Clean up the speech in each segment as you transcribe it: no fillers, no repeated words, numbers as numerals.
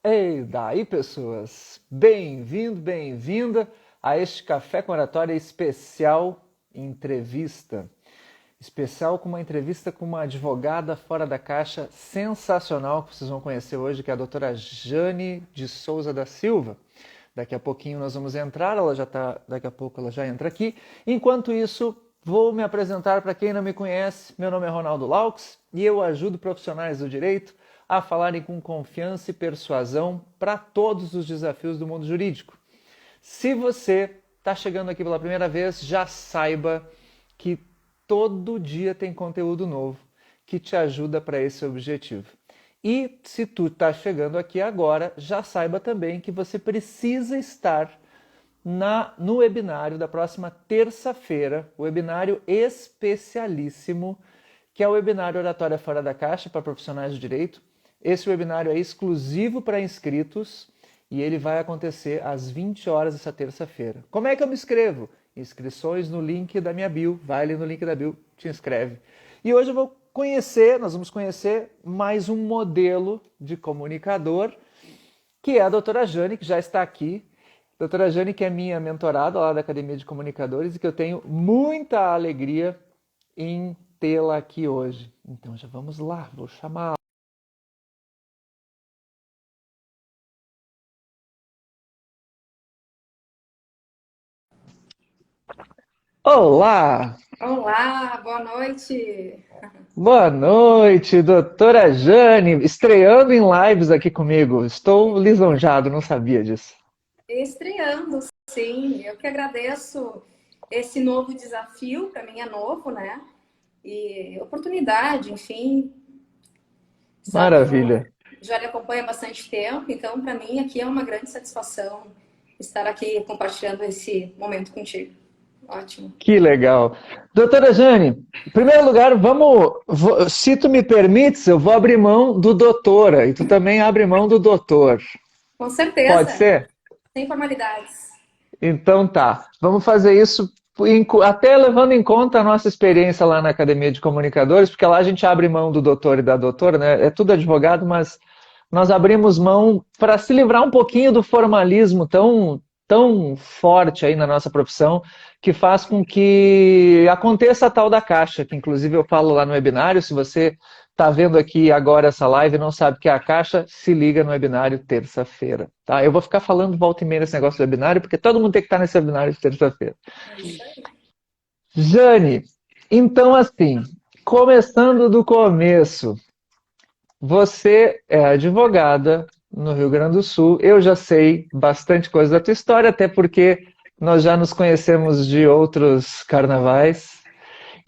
Ei, daí pessoas, bem-vindo, bem-vinda a este Café com Oratória especial entrevista. Especial com uma entrevista com uma advogada fora da caixa sensacional que vocês vão conhecer hoje, que é a doutora Jane de Souza da Silva. Daqui a pouquinho nós vamos entrar, daqui a pouco ela já entra aqui. Enquanto isso, vou me apresentar para quem não me conhece. Meu nome é Ronaldo Laux e eu ajudo profissionais do direito a falarem com confiança e persuasão para todos os desafios do mundo jurídico. Se você está chegando aqui pela primeira vez, já saiba que todo dia tem conteúdo novo que te ajuda para esse objetivo. E se tu está chegando aqui agora, já saiba também que você precisa estar no webinário da próxima terça-feira, webinário especialíssimo, que é o webinário Oratória Fora da Caixa para profissionais do direito. Esse webinário é exclusivo para inscritos e ele vai acontecer às 20 horas essa terça-feira. Como é que eu me inscrevo? Inscrições no link da minha bio. Vai ali no link da bio, te inscreve. E hoje nós vamos conhecer mais um modelo de comunicador, que é a doutora Jane, que já está aqui. Doutora Jane, que é minha mentorada lá da Academia de Comunicadores e que eu tenho muita alegria em tê-la aqui hoje. Então já vamos lá, vou chamar. Olá! Olá, boa noite. Boa noite, doutora Jane, estreando em lives aqui comigo. Estou lisonjado, não sabia disso. Estreando, sim. Eu que agradeço esse novo desafio, para mim é novo, né? E oportunidade, enfim. Sabe, Maravilha. já lhe acompanho há bastante tempo, então para mim aqui é uma grande satisfação estar aqui compartilhando esse momento contigo. Ótimo. Que legal. Doutora Jane, em primeiro lugar, se tu me permites, eu vou abrir mão do doutora e tu também abre mão do doutor. Com Pode certeza, ser? sem formalidades. Então tá. Vamos fazer isso até levando em conta a nossa experiência lá na Academia de Comunicadores, porque lá a gente abre mão do doutor e da doutora, né? É tudo advogado, mas nós abrimos mão para se livrar um pouquinho do formalismo tão forte aí na nossa profissão, que faz com que aconteça a tal da caixa, que inclusive eu falo lá no webinário. Se você está vendo aqui agora essa live e não sabe o que é a caixa, se liga no webinário terça-feira. Tá? Eu vou ficar falando volta e meia nesse negócio do webinário, porque todo mundo tem que estar nesse webinário de terça-feira. É isso aí. Jane, então assim, começando do começo, você é advogada no Rio Grande do Sul. Eu já sei bastante coisa da tua história, até porque nós já nos conhecemos de outros carnavais.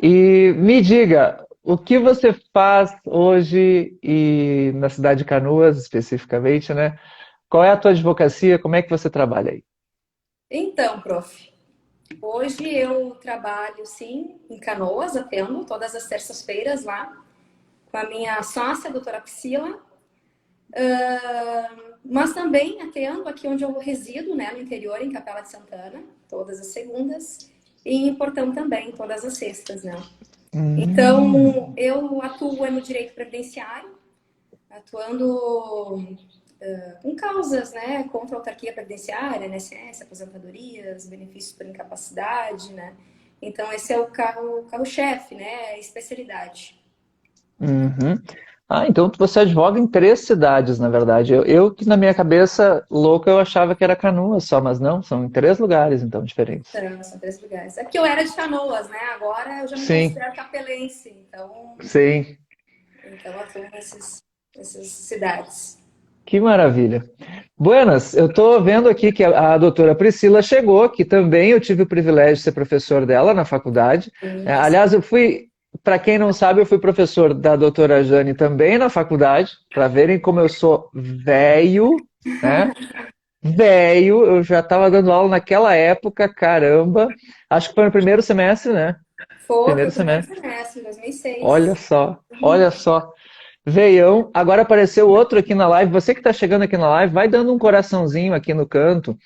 E me diga, o que você faz hoje e na cidade de Canoas, especificamente, né? Qual é a tua advocacia? Como é que você trabalha aí? Então, prof. Hoje eu trabalho, sim, em Canoas, atendo todas as terças-feiras lá, com a minha sócia, a doutora Priscila, mas também atendo aqui onde eu resido, né, no interior, em Capela de Santana, todas as segundas, e em Portão também, todas as sextas, né. Então, eu atuo no direito previdenciário, atuando com causas, né, contra a autarquia previdenciária, INSS, aposentadorias, benefícios por incapacidade, né. Então, esse é o carro-chefe, né, a especialidade. Uhum. Ah, então você advoga em 3 cidades, na verdade. Eu que na minha cabeça louca eu achava que era Canoas só, mas não, são em 3 lugares, então, diferentes. São 3 lugares. É que eu era de Canoas, né? Agora eu já me Sim, considero capelense, sim. então atuo nessas cidades. Que maravilha. Buenas, eu estou vendo aqui que a doutora Priscila chegou, que também eu tive o privilégio de ser professor dela na faculdade. Isso. Aliás, para quem não sabe, eu fui professor da doutora Jane também na faculdade, para verem como eu sou velho, né? Velho, eu já estava dando aula naquela época, caramba. Acho que foi no primeiro semestre, né? Foi Primeiro o primeiro semestre. semestre, em 2006. Olha só, olha só. Veião, agora apareceu outro aqui na live. Você que está chegando aqui na live, vai dando um coraçãozinho aqui no canto,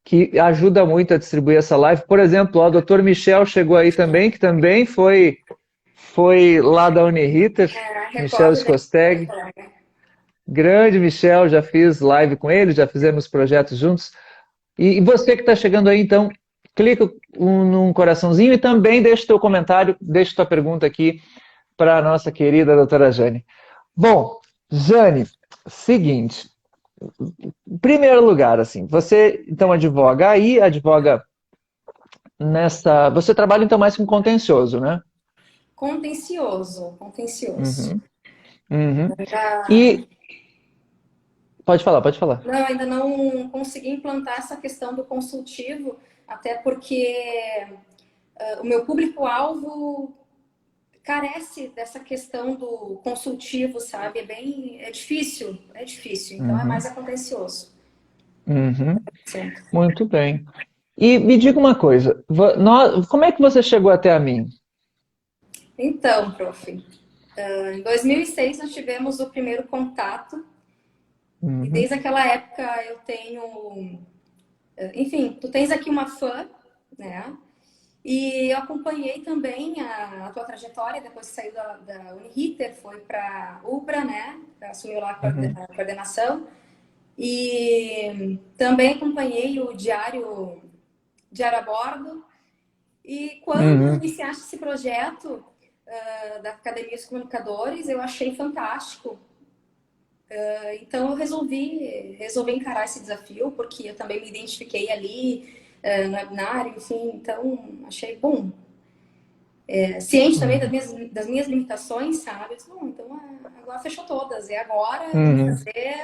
que ajuda muito a distribuir essa live. Por exemplo, ó, o Dr. Michel chegou aí também, que também foi lá da Uniriter, É, Michel recordo dele, meu Skosteg. colega. Grande Michel, já fiz live com ele, já fizemos projetos juntos. E você que está chegando aí, então, clica num coraçãozinho e também deixa o teu comentário, deixa tua pergunta aqui para a nossa querida doutora Jane. Bom, Jane, seguinte, em primeiro lugar, assim, você então advoga nessa... Você trabalha então mais com contencioso, né? Contencioso, contencioso. Uhum, uhum. Já... E pode falar, pode falar. Não, ainda não consegui implantar essa questão do consultivo, até porque o meu público-alvo carece dessa questão do consultivo, sabe? É difícil, é difícil. Então é Uhum, mais acontencioso. uhum. Sim. Muito bem. E me diga uma coisa, como é que você chegou até a mim? Então, prof, em 2006 nós tivemos o primeiro contato e Uhum, desde aquela época eu tenho, enfim, tu tens aqui uma fã, né? E eu acompanhei também a tua trajetória depois que saiu da Uniriter, foi para Ubra, né? Assumiu lá uhum, a coordenação. E também acompanhei o Diário a Bordo. E quando uhum. iniciaste esse projeto da Academia dos Comunicadores, eu achei fantástico. Então eu resolvi encarar esse desafio, porque eu também me identifiquei ali no webinário, enfim, então achei bom. Ciente também Uhum. das minhas limitações, sabe? Eu disse, bom, então agora fechou todas, é agora, vamos Uhum. fazer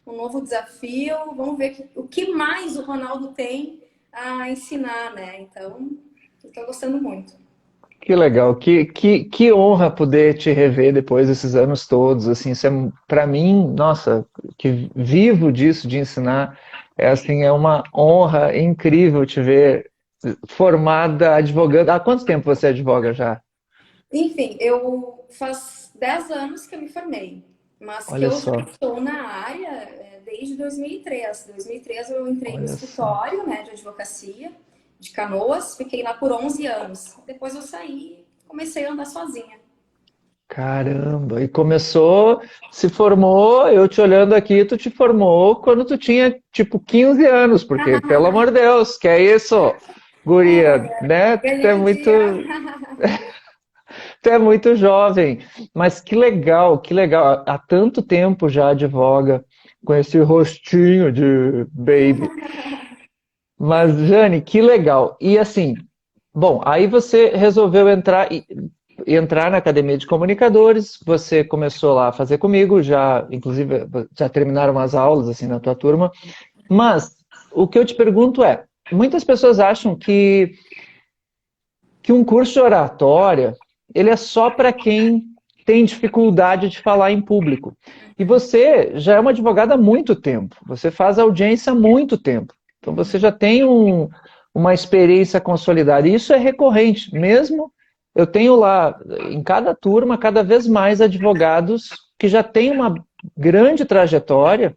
um novo desafio, vamos ver o que mais o Ronaldo tem a ensinar, né? Então, eu tô gostando muito. Que legal, que honra poder te rever depois desses anos todos, assim, isso é para mim, nossa, que vivo disso, de ensinar, é assim, é uma honra incrível te ver formada advogando. Há quanto tempo você advoga já? Enfim, eu faz 10 anos que eu me formei, mas que Olha eu já só, estou na área desde 2003. Em 2003 eu entrei no olha só. escritório, né, de advocacia de Canoas, fiquei lá por 11 anos. Depois eu saí e comecei a andar sozinha. Caramba, e começou, se formou, eu te olhando aqui, tu te formou quando tu tinha tipo 15 anos, porque, pelo amor de Deus, que é isso, guria, né? Tu é Ganhei o muito, dia. tu é muito jovem, mas que legal, que legal. Há tanto tempo já advoga com esse rostinho de baby. Mas, Jane, que legal. E assim, bom, aí você resolveu entrar na Academia de Comunicadores, você começou lá a fazer comigo, já, inclusive, já terminaram as aulas assim na tua turma. Mas o que eu te pergunto é, muitas pessoas acham que um curso de oratória, ele é só para quem tem dificuldade de falar em público. E você já é uma advogada há muito tempo, você faz audiência há muito tempo. Então você já tem uma experiência consolidada. E isso é recorrente. Mesmo eu tenho lá, em cada turma, cada vez mais advogados que já têm uma grande trajetória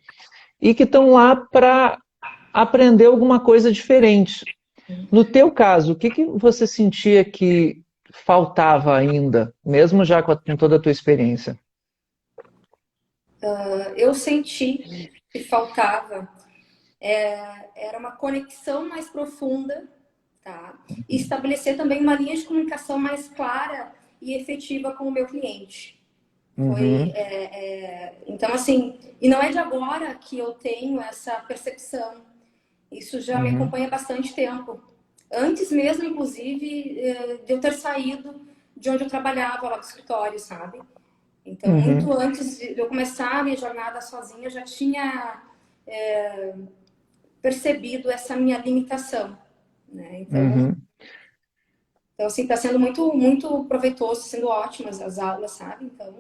e que estão lá para aprender alguma coisa diferente. No teu caso, o que que você sentia que faltava ainda, mesmo já com toda a tua experiência? Eu senti que faltava era uma conexão mais profunda, tá? E estabelecer também uma linha de comunicação mais clara e efetiva com o meu cliente. Uhum, Então, assim, e não é de agora que eu tenho essa percepção. Isso já me uhum, acompanha há bastante tempo. Antes mesmo, inclusive, de eu ter saído de onde eu trabalhava lá do escritório, sabe? Então, uhum, muito antes de eu começar a minha jornada sozinha, eu já tinha percebido essa minha limitação, né? uhum, Então assim, está sendo muito, muito proveitoso, sendo ótimas as aulas, sabe? Então,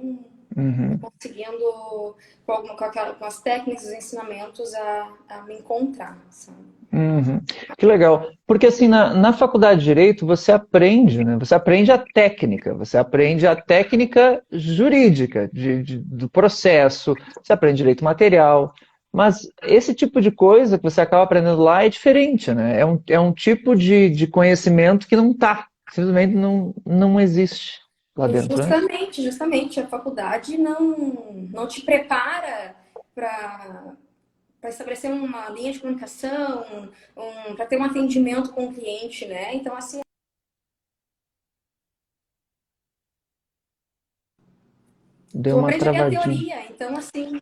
uhum, conseguindo, com as técnicas, os ensinamentos, a me encontrar, sabe? uhum. Que legal. Porque assim, na faculdade de Direito você aprende, né? Você aprende a técnica jurídica do processo, você aprende direito material. Mas esse tipo de coisa que você acaba aprendendo lá é diferente, né? É um tipo de conhecimento que não está, simplesmente não existe lá dentro, né? Justamente, justamente, a faculdade não te prepara. para estabelecer uma linha de comunicação, para ter um atendimento com o cliente, né? Então, assim, Deu tu uma aprende ali a travadinha. teoria. Então, assim,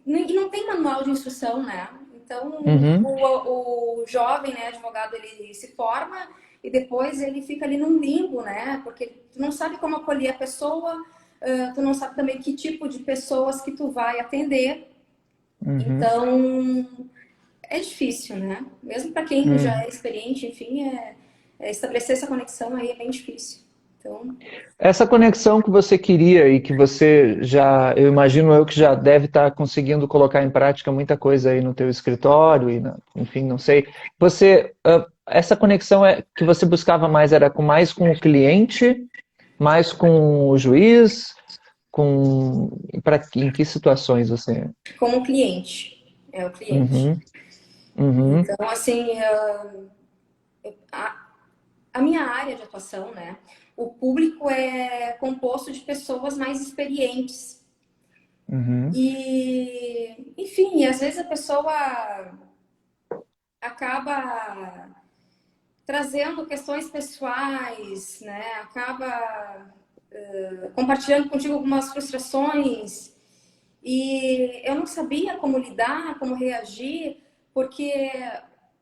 e não tem manual de instrução, né? Então, Uhum, o jovem, né, advogado, ele se forma e depois ele fica ali num limbo, né? Porque tu não sabe como acolher a pessoa, tu não sabe também que tipo de pessoas que tu vai atender. uhum, Então, é difícil, né? Mesmo para quem já uhum. é experiente, enfim, estabelecer essa conexão aí é bem difícil. Então, Essa conexão que você queria e que você já, eu imagino eu que já deve estar conseguindo colocar em prática muita coisa aí no teu escritório e, enfim, não sei. Você, essa conexão que você buscava mais era mais com o cliente, mais com o juiz, em que situações você? como cliente, é o cliente. Uhum, uhum, Então, assim, a, a minha área de atuação, né? O público é composto de pessoas mais experientes. uhum, E, enfim, às vezes a pessoa acaba trazendo questões pessoais, né? Acaba compartilhando contigo algumas frustrações. E eu não sabia como lidar, como reagir, porque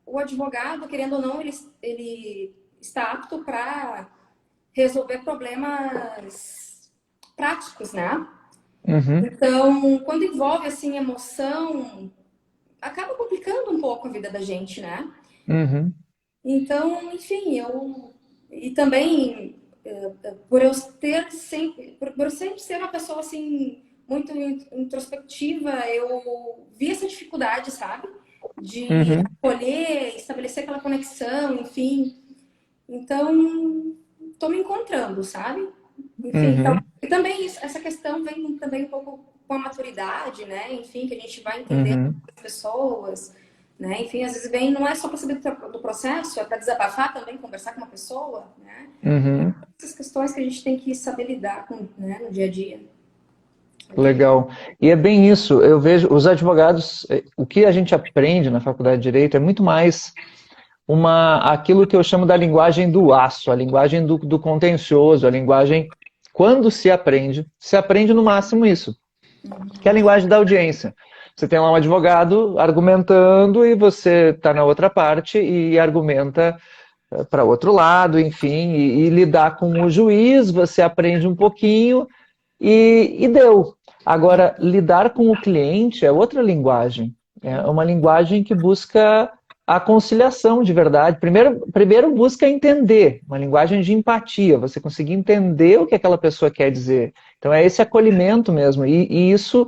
o advogado, querendo ou não, ele está apto para resolver problemas práticos, né? uhum, Então, quando envolve assim emoção, acaba complicando um pouco a vida da gente, né? uhum, Então, enfim, e também por eu ter sempre, por eu sempre ser uma pessoa assim muito introspectiva, eu vi essa dificuldade, sabe? De uhum, acolher, estabelecer aquela conexão, enfim. Então, estou me encontrando, sabe? Enfim, então, uhum, e também essa questão vem também um pouco com a maturidade, né? Enfim, que a gente vai entender uhum, as pessoas, né? Enfim, às vezes vem, não é só para saber do processo, é para desabafar também, conversar com uma pessoa, né? uhum. Essas questões que a gente tem que saber lidar com, né, no dia a dia. Legal. E é bem isso. Eu vejo os advogados, o que a gente aprende na faculdade de Direito é muito mais aquilo que eu chamo da linguagem do aço, a linguagem do contencioso, a linguagem quando se aprende no máximo isso, que é a linguagem da audiência. Você tem lá um advogado argumentando e você está na outra parte e argumenta para outro lado, enfim, e lidar com o juiz, você aprende um pouquinho e deu. Agora, lidar com o cliente é outra linguagem. É uma linguagem que busca a conciliação de verdade. Primeiro busca entender, uma linguagem de empatia, você conseguir entender o que aquela pessoa quer dizer. Então, é esse acolhimento mesmo. E isso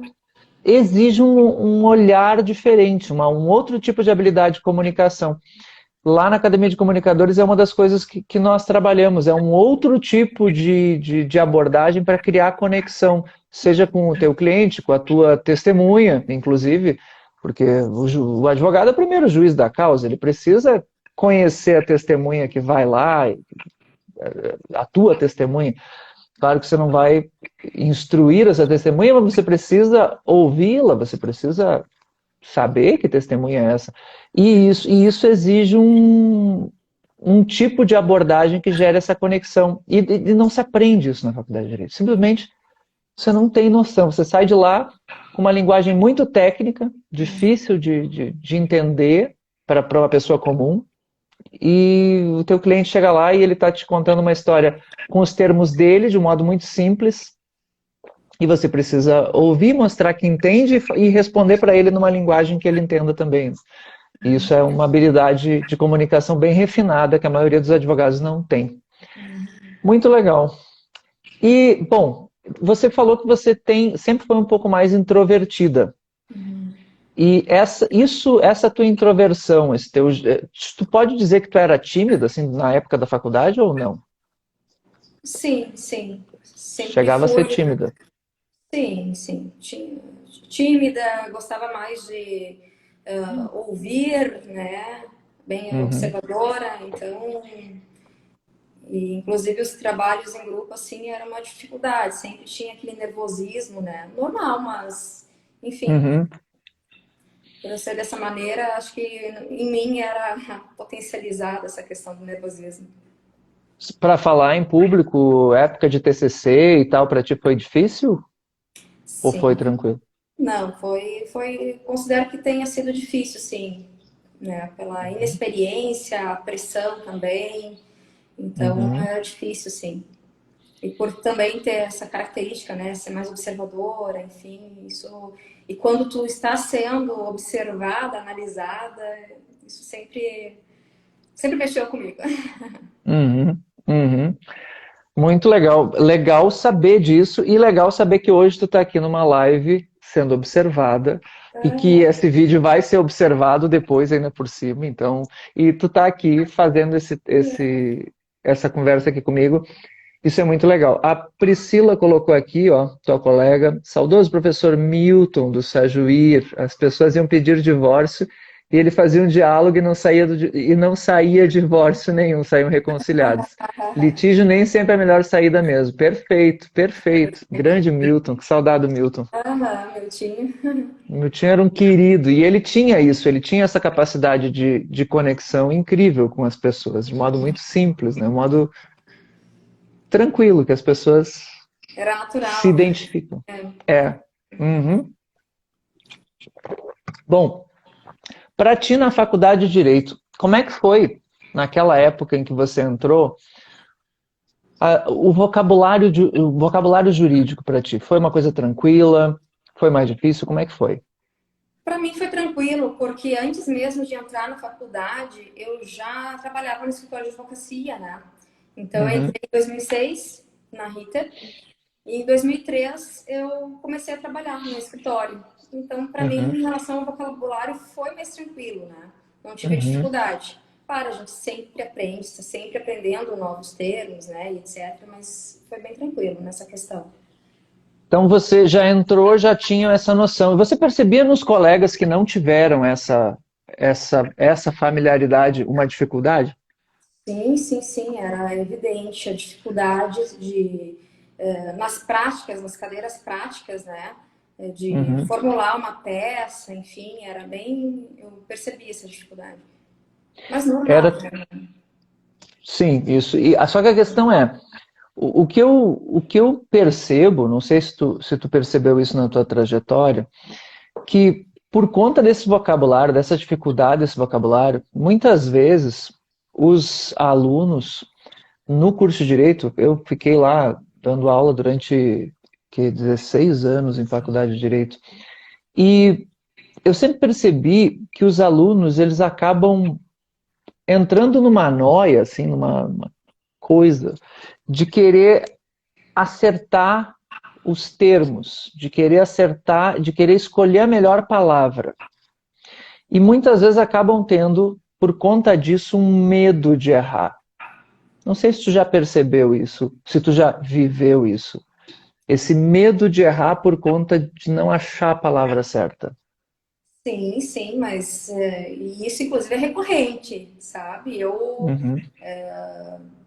exige um olhar diferente, um outro tipo de habilidade de comunicação. Lá na Academia de Comunicadores é uma das coisas que nós trabalhamos, é um outro tipo de abordagem para criar conexão, seja com o teu cliente, com a tua testemunha, inclusive, porque o advogado é o primeiro juiz da causa, ele precisa conhecer a testemunha que vai lá, a tua testemunha. Claro que você não vai instruir essa testemunha, mas você precisa ouvi-la, você precisa saber que testemunha é essa. E isso exige um tipo de abordagem que gera essa conexão. E não se aprende isso na faculdade de Direito. Simplesmente você não tem noção. Você sai de lá com uma linguagem muito técnica, difícil de entender para uma pessoa comum, e o teu cliente chega lá e ele está te contando uma história com os termos dele, de um modo muito simples, e você precisa ouvir, mostrar que entende e responder para ele numa linguagem que ele entenda também. E isso é uma habilidade de comunicação bem refinada que a maioria dos advogados não tem. Muito legal. E, bom, você falou que você sempre foi um pouco mais introvertida. E essa tua introversão, tu pode dizer que tu era tímida, assim, na época da faculdade ou não? Sim, sim. Sempre Chegava a ser fui. tímida. Sim, sim. Tímida, gostava mais de ouvir, né? Bem Uhum, observadora, então, E, inclusive, os trabalhos em grupo, assim, era uma dificuldade. Sempre tinha aquele nervosismo, né? Normal, mas, enfim, Uhum. por eu ser dessa maneira, acho que em mim era potencializada essa questão do nervosismo. Para falar em público, época de TCC e tal, para ti foi difícil ou foi Sim. tranquilo? Não, considero que tenha sido difícil, sim, né? Pela inexperiência, a pressão também. Então, Uhum. era difícil, sim. E por também ter essa característica, né? Ser mais observadora, enfim, isso. E quando tu está sendo observada, analisada, isso sempre mexeu comigo. Uhum. Uhum. Muito legal. Legal saber disso e legal saber que hoje tu está aqui numa live sendo observada e que esse vídeo vai ser observado depois ainda por cima. Então, e tu tá aqui fazendo essa conversa aqui comigo. Isso é muito legal. A Priscila colocou aqui, ó, tua colega, saudoso professor Milton do Sajuir. As pessoas iam pedir divórcio e ele fazia um diálogo e não saía divórcio nenhum, saíam reconciliados. Litígio nem sempre é a melhor saída mesmo. Perfeito, perfeito. Grande Milton, que saudade do Milton. Aham, meu tinha. Milton era um querido e ele tinha isso, ele tinha essa capacidade de conexão incrível com as pessoas, de modo muito simples, né? Um modo tranquilo, que as pessoas Era se natural, né? identificam. É. Uhum. Bom, para ti na faculdade de Direito, como é que foi naquela época em que você entrou, o vocabulário jurídico para ti? Foi uma coisa tranquila? Foi mais difícil? Como é que foi? Para mim foi tranquilo, porque antes mesmo de entrar na faculdade, eu já trabalhava no escritório de advocacia, né? Então, eu Uhum, entrei em 2006 na Ritter e em 2003 eu comecei a trabalhar no escritório. Então, para mim, uhum, em relação ao vocabulário, foi mais tranquilo, né? Não tive uhum. dificuldade. Claro, a gente sempre aprende, está sempre aprendendo novos termos, né, e etc. Mas foi bem tranquilo nessa questão. Então você já entrou, já tinha essa noção. E você percebia nos colegas que não tiveram essa familiaridade uma dificuldade? Sim, sim, sim, era evidente a dificuldade nas práticas, nas cadeiras práticas, né? De Uhum. formular uma peça, enfim, era bem. Eu percebi essa dificuldade. Mas normal, Era, né? sim, isso. Só que a questão é, o que eu percebo, não sei se tu percebeu isso na tua trajetória, que por conta desse vocabulário, dessa dificuldade desse vocabulário, muitas vezes os alunos no curso de Direito, eu fiquei lá dando aula durante 16 anos em faculdade de Direito, e eu sempre percebi que os alunos, eles acabam entrando numa noia, assim, numa coisa de querer acertar os termos, de querer acertar, de querer escolher a melhor palavra. E muitas vezes acabam tendo, por conta disso, um medo de errar. Não sei se tu já percebeu isso, se tu já viveu isso. Esse medo de errar por conta de não achar a palavra certa. Sim, sim, mas e isso inclusive é recorrente, sabe? Eu Uhum,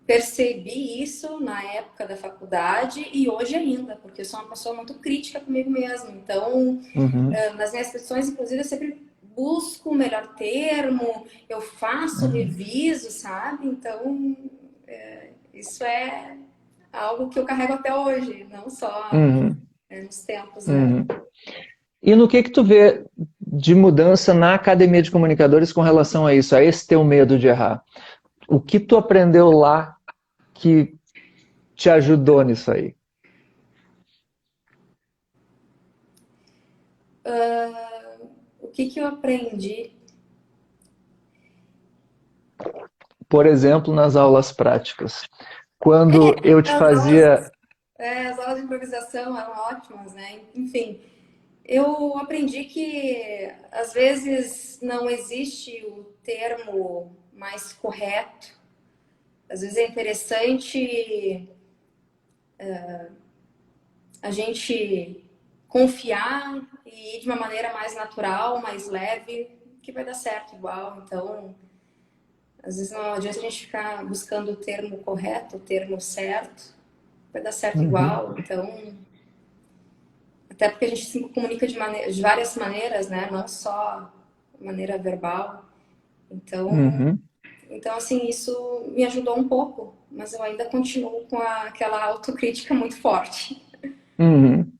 percebi isso na época da faculdade e hoje ainda, porque eu sou uma pessoa muito crítica comigo mesma. Então, uhum, nas minhas questões, inclusive, eu sempre busco o melhor termo, eu faço, uhum, reviso, sabe? Então, isso é algo que eu carrego até hoje, não só uhum, nos tempos, né? uhum. E no que tu vê de mudança na academia de comunicadores com relação a isso, a esse teu medo de errar? O que tu aprendeu lá que te ajudou nisso aí? O que que eu aprendi? Por exemplo, nas aulas práticas. Quando eu te As aulas, fazia. as aulas de improvisação eram ótimas, né? Enfim, eu aprendi que às vezes não existe o termo mais correto. Às vezes é interessante a gente confiar e ir de uma maneira mais natural, mais leve, que vai dar certo igual. Então, Às vezes não adianta a gente ficar buscando o termo correto, o termo certo, vai dar certo Uhum. igual. Então, até porque a gente se comunica de várias maneiras, né? Não só maneira verbal. Então, Uhum. então, assim, isso me ajudou um pouco, mas eu ainda continuo com aquela autocrítica muito forte. Uhum.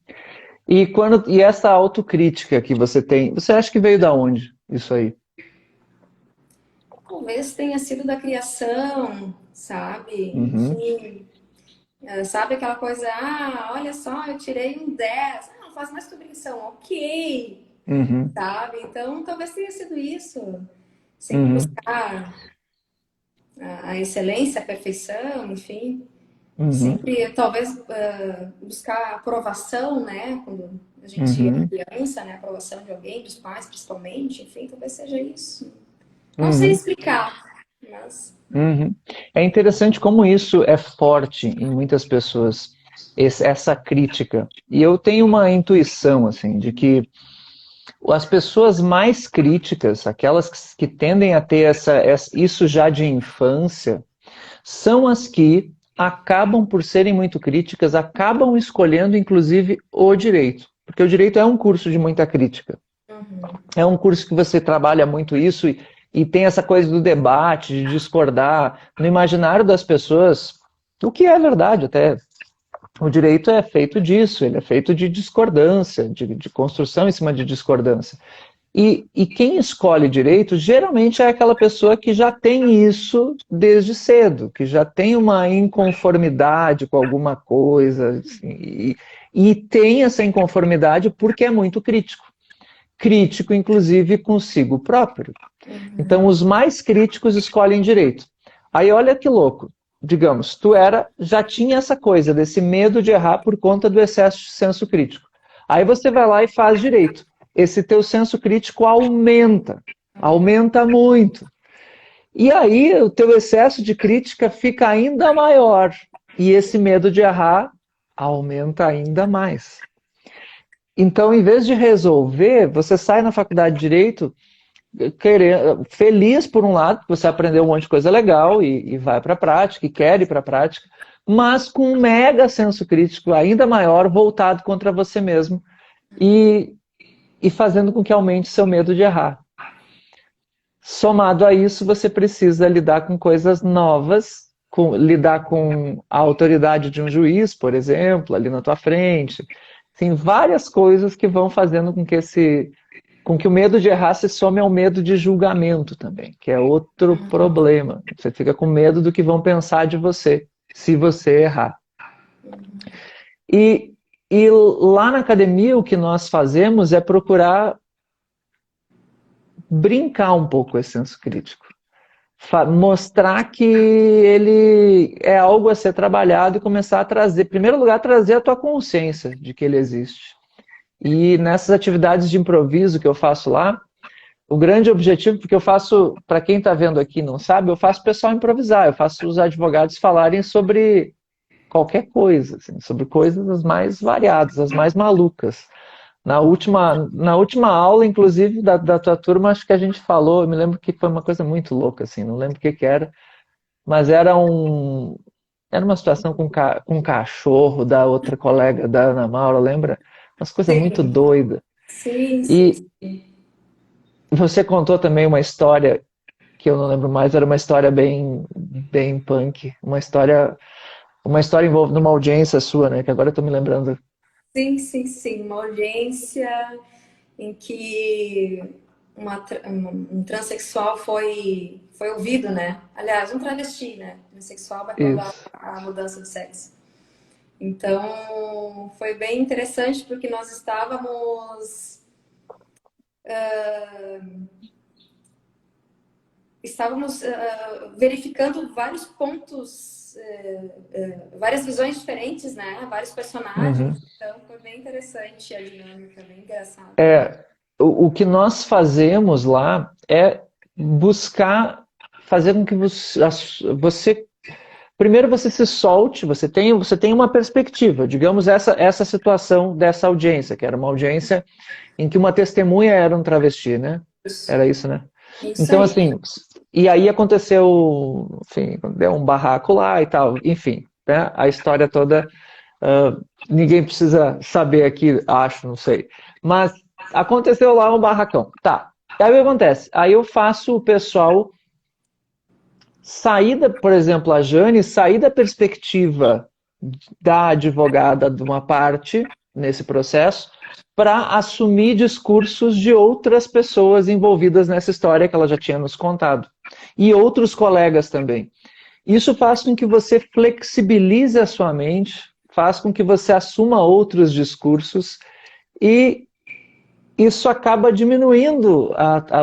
E essa autocrítica que você tem, você acha que veio da onde? Isso aí? Talvez tenha sido da criação, sabe? Uhum. Enfim, sabe aquela coisa, olha só, eu tirei um 10. Não faz mais que obrigação, ok, Uhum. sabe? Então, talvez tenha sido isso. Sempre Uhum. buscar a excelência, a perfeição, enfim. Uhum. Sempre, talvez, buscar aprovação, né? Quando a gente é Uhum. criança, né? Aprovação de alguém, dos pais, principalmente. Enfim, talvez seja isso. Não sei Uhum. explicar, mas... Uhum. É interessante como isso é forte em muitas pessoas, essa crítica. E eu tenho uma intuição, assim, de que as pessoas mais críticas, aquelas que tendem a ter isso já de infância, são as que acabam por serem muito críticas, acabam escolhendo, inclusive, o direito. Porque o direito é um curso de muita crítica. Uhum. É um curso que você trabalha muito isso e tem essa coisa do debate, de discordar. No imaginário das pessoas, o que é verdade, até o direito é feito disso, ele é feito de discordância, de construção em cima de discordância. E quem escolhe direito geralmente é aquela pessoa que já tem isso desde cedo, que já tem uma inconformidade com alguma coisa, assim, e tem essa inconformidade porque é muito crítico. Crítico, inclusive, consigo próprio. Então, os mais críticos escolhem direito. Aí, olha que louco. Digamos, já tinha essa coisa desse medo de errar por conta do excesso de senso crítico. Aí você vai lá e faz direito. Esse teu senso crítico aumenta muito. E aí o teu excesso de crítica fica ainda maior. E esse medo de errar aumenta ainda mais. Então, em vez de resolver, você sai na faculdade de Direito feliz por um lado, porque você aprendeu um monte de coisa legal e vai para a prática, e quer ir para a prática, mas com um mega senso crítico ainda maior voltado contra você mesmo e, e fazendo com que aumente seu medo de errar. Somado a isso, você precisa lidar com coisas novas, lidar com a autoridade de um juiz, por exemplo, ali na tua frente. Tem várias coisas que vão fazendo com que o medo de errar se some ao medo de julgamento também, que é outro problema. Você fica com medo do que vão pensar de você, se você errar. E, e lá na academia o que nós fazemos é procurar brincar um pouco com esse senso crítico. Mostrar que ele é algo a ser trabalhado e começar a trazer, em primeiro lugar, trazer a tua consciência de que ele existe. E nessas atividades de improviso que eu faço lá, o grande objetivo, porque eu faço, para quem está vendo aqui e não sabe, eu faço o pessoal improvisar, eu faço os advogados falarem sobre qualquer coisa, assim, sobre coisas as mais variadas, as mais malucas. Na última aula, inclusive, da tua turma, acho que a gente falou, eu me lembro que foi uma coisa muito louca, assim, não lembro o que era, mas era uma situação com um cachorro da outra colega da Ana Maura, lembra? Umas coisas muito Sim, doidas. sim, sim, E sim. você contou também uma história que eu não lembro mais, era uma história bem punk, uma história envolvendo uma audiência sua, né? Que agora eu tô me lembrando. Sim, sim, sim. Uma audiência em que um transexual foi ouvido, né? Aliás, um travesti, né? Transexual vai quando há Isso. a mudança de sexo. Então, foi bem interessante porque nós estávamos verificando vários pontos, várias visões diferentes, né? Vários personagens. Uhum. Então, foi bem interessante a dinâmica, bem engraçado. É, o que nós fazemos lá é buscar fazer com que primeiro você se solte, você tem uma perspectiva, digamos essa situação dessa audiência, que era uma audiência em que uma testemunha era um travesti, né? Isso. Era isso, né? Isso Então, aí. assim, e aí aconteceu, enfim, deu um barraco lá e tal, enfim, né? A história toda, ah, ninguém precisa saber aqui, acho, não sei. Mas aconteceu lá um barracão. Tá. Aí o que acontece? Aí eu faço o pessoal sair, por exemplo, a Jane, sair da perspectiva da advogada de uma parte nesse processo para assumir discursos de outras pessoas envolvidas nessa história que ela já tinha nos contado. E outros colegas também. Isso faz com que você flexibilize a sua mente, faz com que você assuma outros discursos e isso acaba diminuindo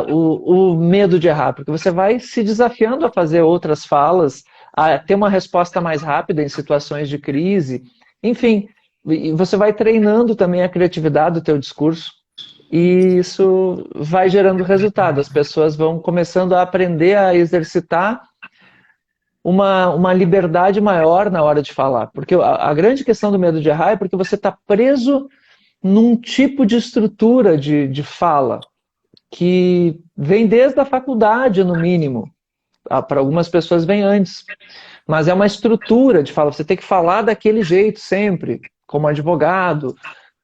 o medo de errar, porque você vai se desafiando a fazer outras falas, a ter uma resposta mais rápida em situações de crise, enfim, e você vai treinando também a criatividade do teu discurso e isso vai gerando resultado. As pessoas vão começando a aprender a exercitar uma liberdade maior na hora de falar, porque a grande questão do medo de errar é porque você está preso num tipo de estrutura de fala que vem desde a faculdade, no mínimo. Para algumas pessoas vem antes. Mas é uma estrutura de fala. Você tem que falar daquele jeito sempre, como advogado,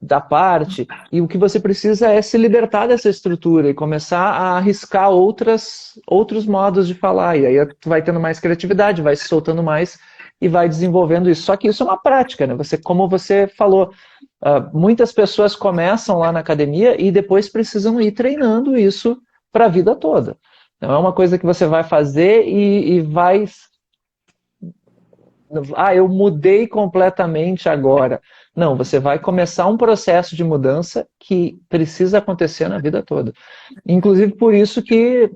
da parte. E o que você precisa é se libertar dessa estrutura e começar a arriscar outros modos de falar. E aí tu vai tendo mais criatividade, vai se soltando mais e vai desenvolvendo isso. Só que isso é uma prática, né? Você, como você falou, muitas pessoas começam lá na academia e depois precisam ir treinando isso para a vida toda. Não é uma coisa que você vai fazer e vai. Eu mudei completamente agora. Não, você vai começar um processo de mudança que precisa acontecer na vida toda. Inclusive por isso que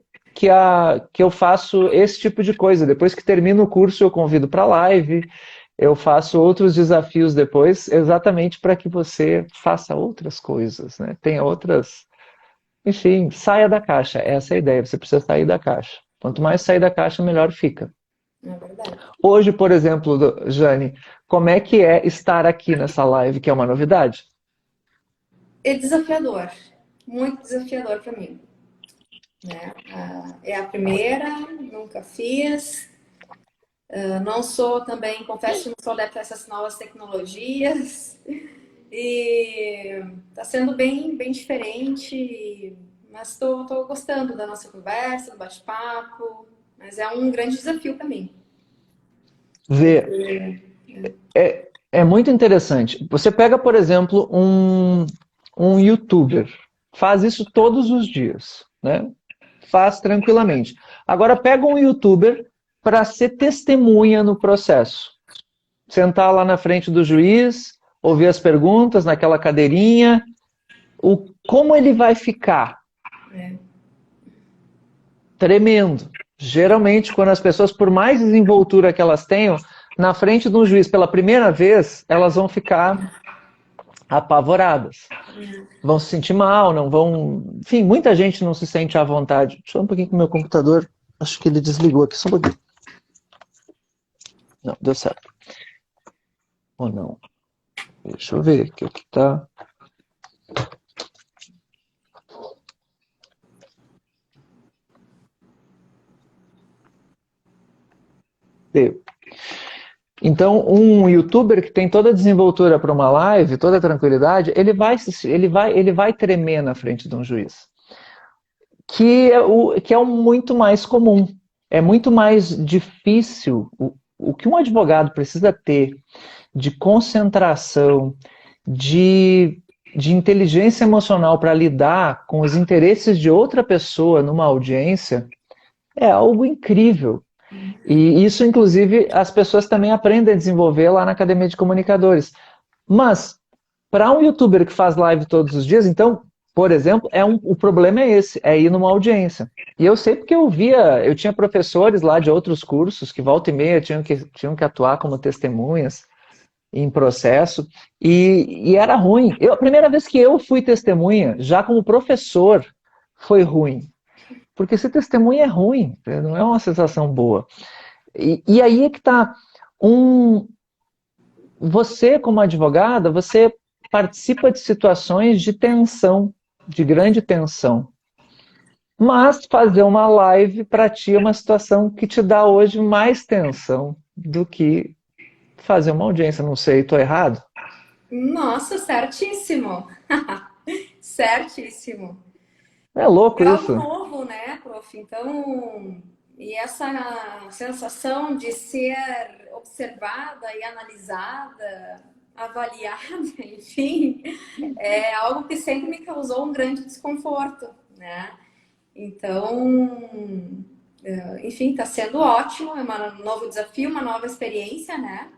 eu faço esse tipo de coisa. Depois que termino o curso, eu convido para live, eu faço outros desafios depois, exatamente para que você faça outras coisas, né? Tenha outras. Enfim, saia da caixa. Essa é a ideia. Você precisa sair da caixa. Quanto mais sair da caixa, melhor fica. É verdade. Hoje, por exemplo, Jane, como é que é estar aqui nessa live, que é uma novidade? É desafiador, muito desafiador para mim, né? É a primeira, nunca fiz. Não sou também, confesso que não sou adepta a essas novas tecnologias. E está sendo bem diferente, mas estou gostando da nossa conversa, do bate-papo, mas é um grande desafio para mim. Ver. É muito interessante. Você pega, por exemplo, um youtuber, faz isso todos os dias, né? Faz tranquilamente. Agora pega um youtuber para ser testemunha no processo. Sentar lá na frente do juiz, ouvir as perguntas naquela cadeirinha, como ele vai ficar? Tremendo. Geralmente, quando as pessoas, por mais desenvoltura que elas tenham, na frente de um juiz pela primeira vez, elas vão ficar apavoradas. Vão se sentir mal, não vão. Enfim, muita gente não se sente à vontade. Deixa eu um pouquinho com o meu computador. Acho que ele desligou aqui, só um pouquinho. Não, deu certo. Ou não? Deixa eu ver aqui o que tá. Deu. Então, um youtuber que tem toda a desenvoltura para uma live, toda a tranquilidade, ele vai tremer na frente de um juiz. Que é o muito mais comum. É muito mais difícil. O que um advogado precisa ter de concentração, de inteligência emocional para lidar com os interesses de outra pessoa numa audiência é algo incrível. E isso, inclusive, as pessoas também aprendem a desenvolver lá na Academia de Comunicadores. Mas, para um youtuber que faz live todos os dias, então, por exemplo, o problema é esse, é ir numa audiência. E eu sei porque eu tinha professores lá de outros cursos que volta e meia tinham que atuar como testemunhas em processo, e era ruim. A primeira vez que eu fui testemunha, já como professor, foi ruim. Porque ser testemunha é ruim, não é uma sensação boa. E aí é que está. Você, como advogada, você participa de situações de tensão, de grande tensão. Mas fazer uma live para ti é uma situação que te dá hoje mais tensão do que fazer uma audiência. Não sei, estou errado? Nossa, certíssimo. Certíssimo. É louco É algo isso? novo, né, prof? Então, e essa sensação de ser observada e analisada, avaliada, enfim, é algo que sempre me causou um grande desconforto, né? Então, enfim, está sendo ótimo, é um novo desafio, uma nova experiência, né?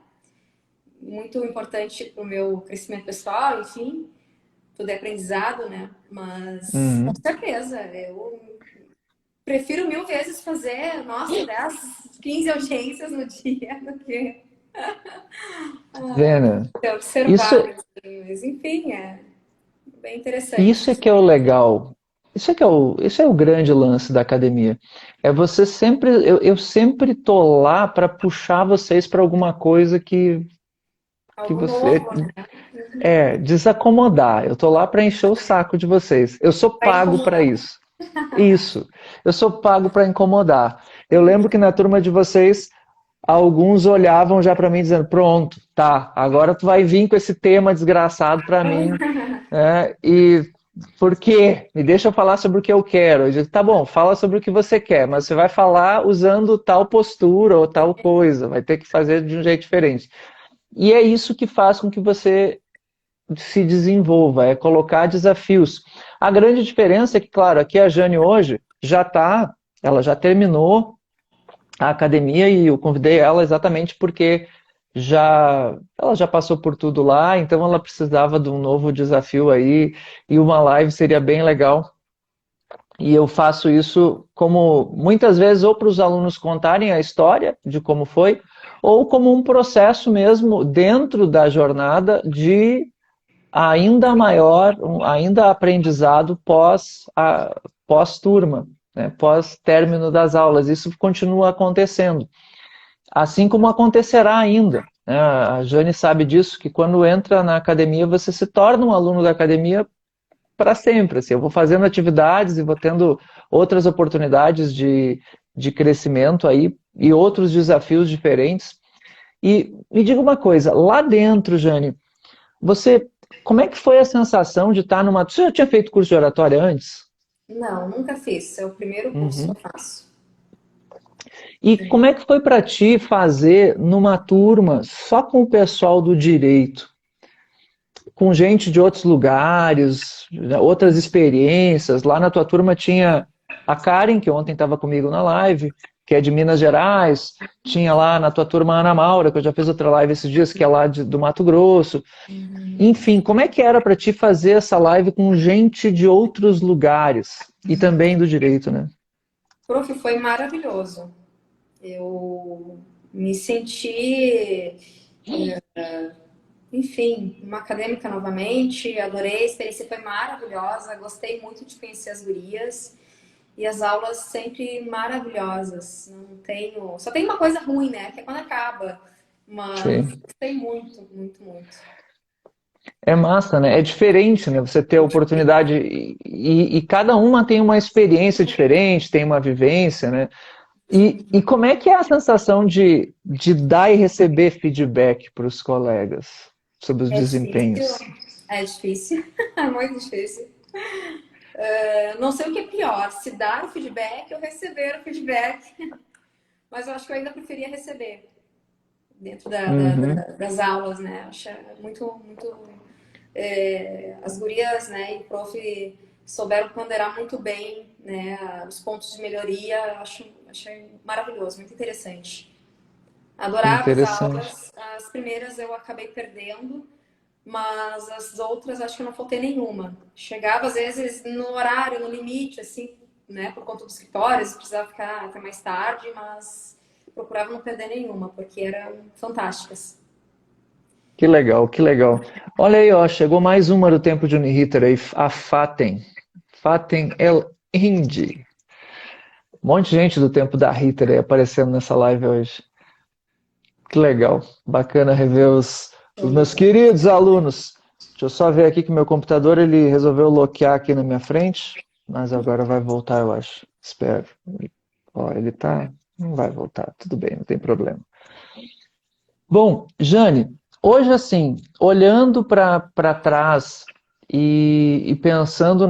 Muito importante para o meu crescimento pessoal, enfim, tudo é aprendizado, né? Mas, com Uhum. certeza, eu prefiro mil vezes fazer, nossa, 10, 15 audiências no dia do que Vênia, observar. isso, Assim. Mas, enfim, é bem isso é interessante. que é o legal. Isso é o grande lance da academia. É você sempre, eu sempre tô lá para puxar vocês para alguma coisa que Algo você novo, né? desacomodar. Eu tô lá para encher o saco de vocês. Eu sou Vai pago para incomodar. isso. Isso. Eu sou pago para incomodar. Eu lembro que na turma de vocês alguns olhavam já para mim dizendo: "Pronto, tá. Agora tu vai vir com esse tema desgraçado para mim, né? E por quê? Me deixa eu falar sobre o que eu quero." Eu digo: "Tá bom, fala sobre o que você quer, mas você vai falar usando tal postura ou tal coisa. Vai ter que fazer de um jeito diferente." E é isso que faz com que você se desenvolva, é colocar desafios. A grande diferença é que, claro, aqui a Jane hoje já está, ela já terminou a academia e eu convidei ela exatamente porque ela já passou por tudo lá, então ela precisava de um novo desafio aí e uma live seria bem legal. E eu faço isso como muitas vezes ou para os alunos contarem a história de como foi, ou como um processo mesmo dentro da jornada de ainda maior, ainda aprendizado pós turma, né, pós término das aulas. Isso continua acontecendo, assim como acontecerá ainda. Né? A Jane sabe disso, que quando entra na academia, você se torna um aluno da academia para sempre. Assim, eu vou fazendo atividades e vou tendo outras oportunidades de crescimento aí e outros desafios diferentes. E me diga uma coisa, lá dentro, Jane, você, como é que foi a sensação de estar numa... Você já tinha feito curso de oratória antes? Não, nunca fiz. É o primeiro curso que Uhum. eu faço. E como é que foi para ti fazer numa turma só com o pessoal do direito, com gente de outros lugares, né, outras experiências? Lá na tua turma tinha a Karen, que ontem estava comigo na live, que é de Minas Gerais. Tinha lá na tua turma a Ana Maura, que eu já fiz outra live esses dias, que é lá do Mato Grosso. Enfim, como é que era para ti fazer essa live com gente de outros lugares e também do direito, né? Prof, foi maravilhoso. Eu me senti, enfim, uma acadêmica novamente, adorei, a experiência foi maravilhosa, gostei muito de conhecer as gurias e as aulas sempre maravilhosas. Não tenho, só tem uma coisa ruim, né, que é quando acaba, mas Sim. gostei muito, muito, muito. É massa, né? É diferente, né? Você ter a oportunidade e cada uma tem uma experiência diferente, tem uma vivência, né? E como é que é a sensação de dar e receber feedback para os colegas sobre os É difícil, desempenhos? é difícil, é muito difícil. Não sei o que é pior, se dar o feedback ou receber o feedback, mas eu acho que eu ainda preferia receber dentro Uhum, das aulas, né? Acho muito, muito. As gurias, né, e o prof souberam ponderar muito bem, né, os pontos de melhoria. Achei maravilhoso, muito interessante. Adorava as interessante. aulas. As primeiras eu acabei perdendo, mas as outras acho que eu não faltei nenhuma. Chegava às vezes no horário, no limite, assim, né, por conta dos escritórios, precisava ficar até mais tarde, mas procurava não perder nenhuma, porque eram fantásticas. Que legal, que legal. Olha aí, ó, chegou mais uma do tempo de Uniriter aí, a Fatem. Fatem El Hindi. Um monte de gente do tempo da Ritter aí aparecendo nessa live hoje. Que legal. Bacana rever os meus queridos alunos. Deixa eu só ver aqui que meu computador ele resolveu bloquear aqui na minha frente. mas agora vai voltar, eu acho. Espero. Ó, ele tá. Não vai voltar, tudo bem, não tem problema. Bom, Jane, hoje assim, olhando para trás e pensando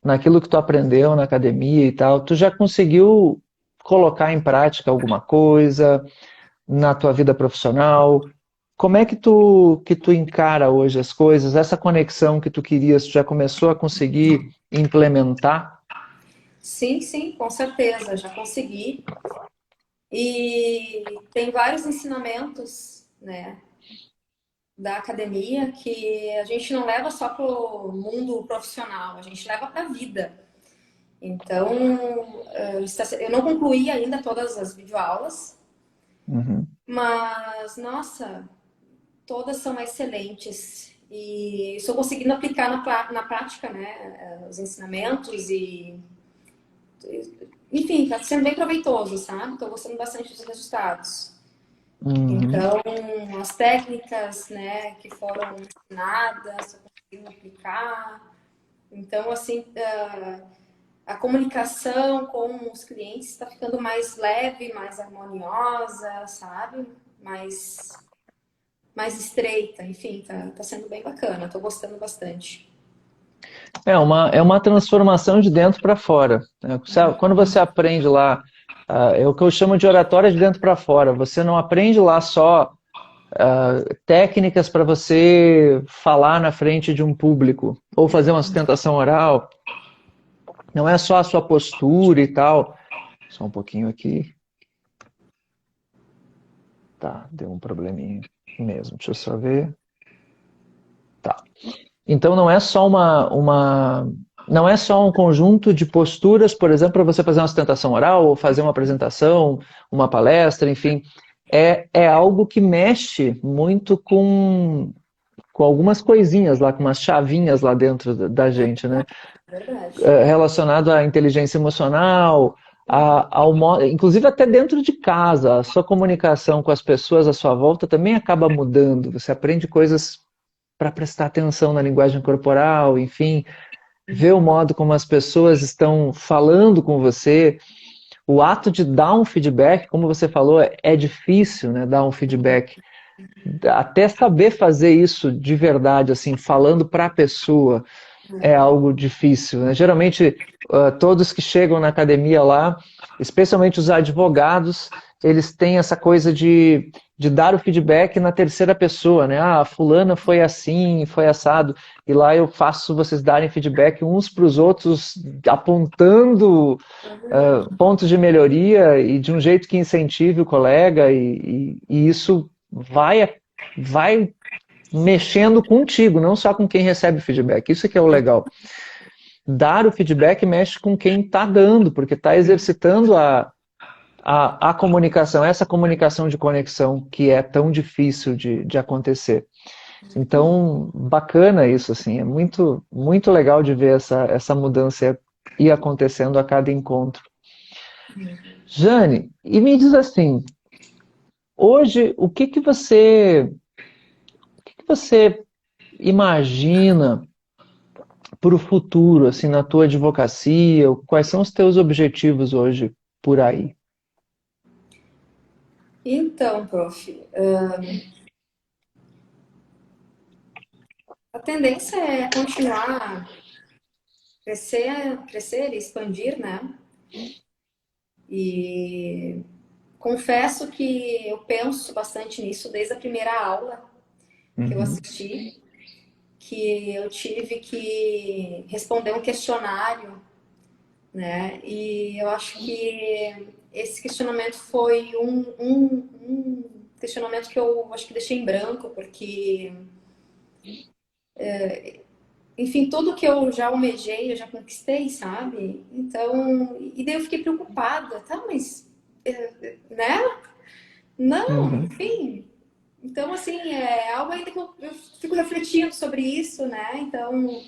naquilo que tu aprendeu na academia e tal, tu já conseguiu colocar em prática alguma coisa na tua vida profissional? Como é que tu encara hoje as coisas? Essa conexão que tu querias, tu já começou a conseguir implementar? Sim, sim, com certeza, já consegui. E tem vários ensinamentos, né, da academia que a gente não leva só para o mundo profissional, a gente leva para a vida. Então, eu não concluí ainda todas as videoaulas, Uhum. mas, nossa, todas são excelentes. E estou conseguindo aplicar na prática, né, os ensinamentos e, enfim, está sendo bem proveitoso, sabe? Estou gostando bastante dos resultados. Uhum. Então, as técnicas, né, que foram ensinadas, estou conseguindo aplicar. Então, assim, a comunicação com os clientes está ficando mais leve, mais harmoniosa, sabe? Mais estreita, enfim, tá sendo bem bacana, estou gostando bastante. É uma transformação de dentro para fora, né? Quando você aprende lá, é o que eu chamo de oratória de dentro para fora. Você não aprende lá só técnicas para você falar na frente de um público ou fazer uma sustentação oral. Não é só a sua postura e tal. Só um pouquinho aqui. Tá, deu um probleminha mesmo. Deixa eu só ver. Tá. Então não é só um conjunto de posturas, por exemplo, para você fazer uma sustentação oral ou fazer uma apresentação, uma palestra, enfim. É algo que mexe muito com algumas coisinhas lá, com umas chavinhas lá dentro da gente, né? Verdade. Relacionado à inteligência emocional, inclusive até dentro de casa, a sua comunicação com as pessoas à sua volta também acaba mudando. Você aprende coisas para prestar atenção na linguagem corporal, enfim, ver o modo como as pessoas estão falando com você. O ato de dar um feedback, como você falou, é difícil, né, dar um feedback. Até saber fazer isso de verdade, assim, falando para a pessoa, é algo difícil, né? Geralmente, todos que chegam na academia lá, especialmente os advogados, eles têm essa coisa de dar o feedback na terceira pessoa, né? Ah, a fulana foi assim, foi assado, e lá eu faço vocês darem feedback uns para os outros, apontando pontos de melhoria e de um jeito que incentive o colega, e isso vai mexendo contigo, não só com quem recebe o feedback. Isso que é o legal. Dar o feedback mexe com quem está dando, porque está exercitando a comunicação, essa comunicação de conexão que é tão difícil de acontecer. Então, bacana isso, assim, é muito, muito legal de ver essa mudança ir acontecendo a cada encontro. Jane, e me diz assim, hoje, o que que você imagina para o futuro, assim, na tua advocacia? Quais são os teus objetivos hoje por aí? Então, prof, a tendência é continuar a crescer e expandir, né? E confesso que eu penso bastante nisso desde a primeira aula que eu Uhum. assisti, que eu tive que responder um questionário, né? E eu acho que esse questionamento foi um questionamento que eu acho que deixei em branco, porque, enfim, tudo que eu já almejei, eu já conquistei, sabe? Então, e daí eu fiquei preocupada, tá, mas, né? Não, Uhum. enfim. Então, assim, é algo ainda que eu fico refletindo sobre isso, né? Então,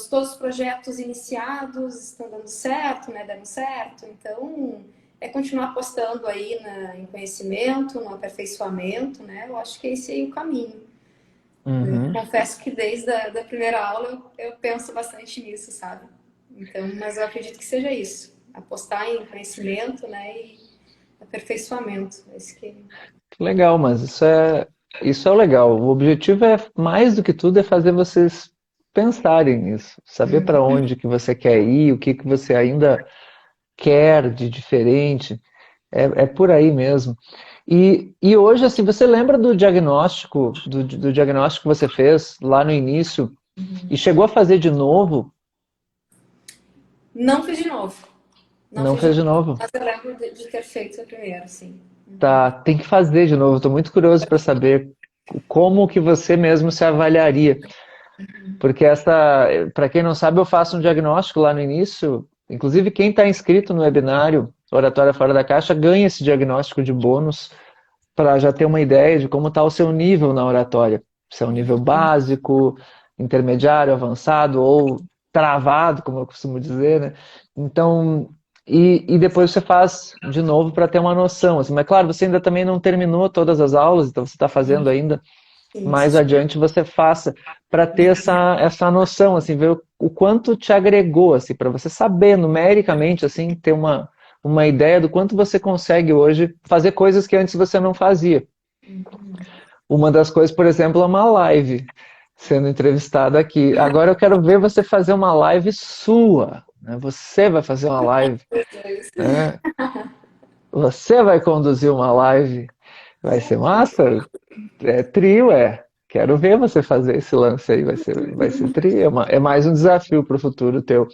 todos os projetos iniciados estão dando certo, né? Dando certo. Então, é continuar apostando aí em conhecimento, no aperfeiçoamento, né? Eu acho que esse é o caminho. Uhum. Confesso que desde a da primeira aula eu penso bastante nisso, sabe? Então, mas eu acredito que seja isso. Apostar em conhecimento, né? E aperfeiçoamento. Esse que... Legal, mas isso é o legal. O objetivo é, mais do que tudo, é fazer vocês pensarem nisso, saber para onde que você quer ir, o que que você ainda quer de diferente. É por aí mesmo. E hoje, assim, você lembra do diagnóstico, do diagnóstico que você fez lá no início e chegou a fazer de novo? Não fiz de novo. Não Não fiz de fez de novo. novo? Mas eu lembro de ter feito o primeiro, sim. Tá, tem que fazer de novo. Estou muito curioso para saber como que você mesmo se avaliaria. Porque para quem não sabe, eu faço um diagnóstico lá no início. Inclusive, quem está inscrito no webinário Oratória Fora da Caixa ganha esse diagnóstico de bônus para já ter uma ideia de como está o seu nível na oratória. Se é um nível básico, intermediário, avançado ou travado, como eu costumo dizer, né? Então, e depois você faz de novo para ter uma noção. Assim, mas claro, você ainda também não terminou todas as aulas, então você está fazendo ainda Sim, mais sim. adiante você faça para ter essa noção, assim, ver o quanto te agregou, assim, para você saber numericamente, assim, ter uma ideia do quanto você consegue hoje fazer coisas que antes você não fazia. Uma das coisas, por exemplo, é uma live sendo entrevistada aqui. Agora eu quero ver você fazer uma live sua, né? Você vai fazer uma live, né? Você vai conduzir uma live, vai ser massa? É trio, é. Quero ver você fazer esse lance aí, vai ser trio, é mais um desafio para o futuro teu.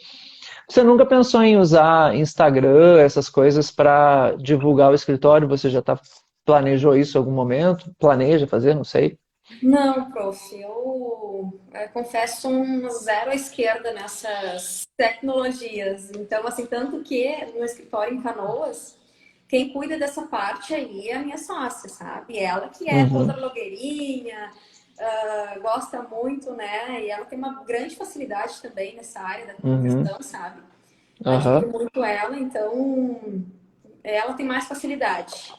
Você nunca pensou em usar Instagram, essas coisas para divulgar o escritório? Você já planejou isso em algum momento? Planeja fazer, não sei. Não, prof, eu confesso um zero à esquerda nessas tecnologias. Então, assim, tanto que no escritório em Canoas, quem cuida dessa parte aí é a minha sócia, sabe? Ela que é toda Uhum, blogueirinha, gosta muito, né? E ela tem uma grande facilidade também nessa área da uhum, comunicação, sabe? Admiro aham, muito ela, então ela tem mais facilidade,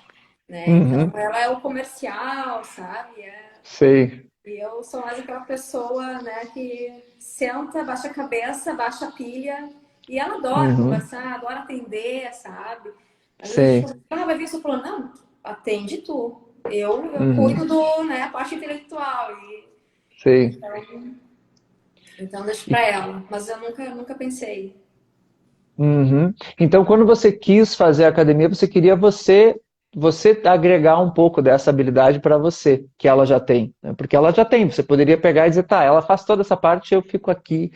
né? Então, uhum, ela é o comercial, sabe? sei. E eu sou mais aquela pessoa, né, que senta, baixa a cabeça, baixa a pilha. E ela adora Uhum, conversar, adora atender, sabe? Às vezes a gente sei. fala, vai ver isso, eu falo, não, atende tu. Eu Uhum, cuido do, né, a parte intelectual. E, sei. então deixo pra ela. Mas eu nunca pensei. Uhum. Então, quando você quis fazer a academia, você queria você agregar um pouco dessa habilidade para você, que ela já tem, né? Porque ela já tem. Você poderia pegar e dizer, tá, ela faz toda essa parte, eu fico aqui,